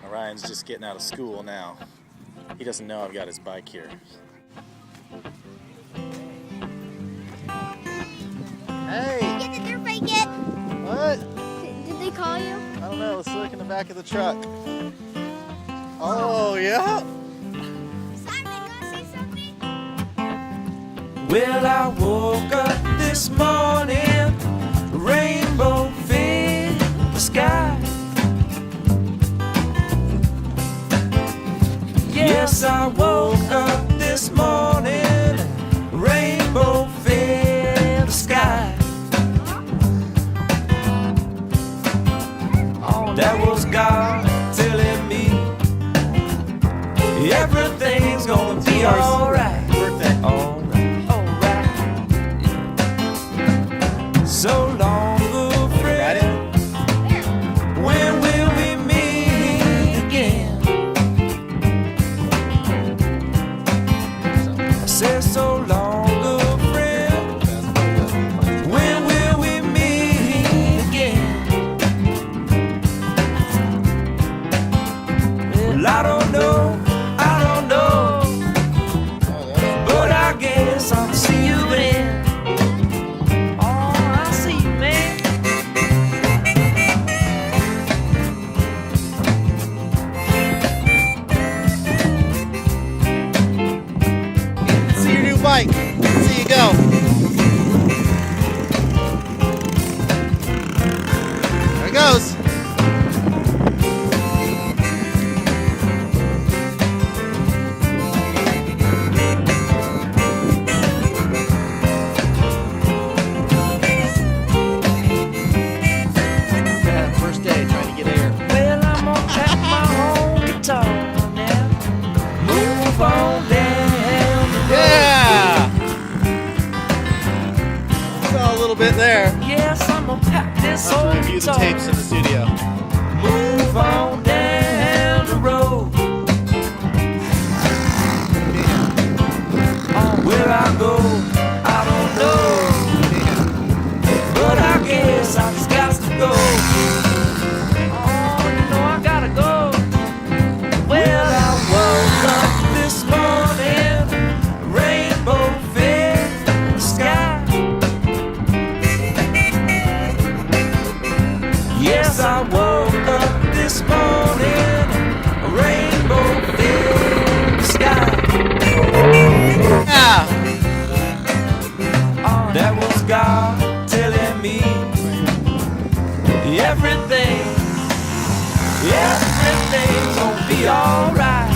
Orion's just getting out of school now. He doesn't know I've got his bike here. Hey! Get the dirt bike yet? What? Did they call you? I don't know. Let's look in the back of the truck. Oh, yeah? Simon, you want to say something? Well, I woke up this morning, rainbow filled the sky. Yes, I woke up this morning, rainbow filled the sky. That was God telling me everything's gonna be alright. Alright. So long, good friend. When will we meet again? I said so long, good friend. When will we meet again? Well, I don't know, but I guess I'll see you then. Oh, I'll see you, man. See your new bike. See you go. There it goes. First day trying to get air. Well, I'm gonna track my own guitar now. Move on down the road. Yeah! Saw a little bit there. Yes, I'm gonna pack this I'll old have to review the guitar. tapes in the studio. Move on down the road. Where I go, I don't know, but I guess I just got to go. Oh, you know I gotta go. Well, I woke up this morning, rainbow filled the sky. Yes, I woke up this morning, rainbow filled the sky. Yeah! That was God telling me everything's gonna be alright.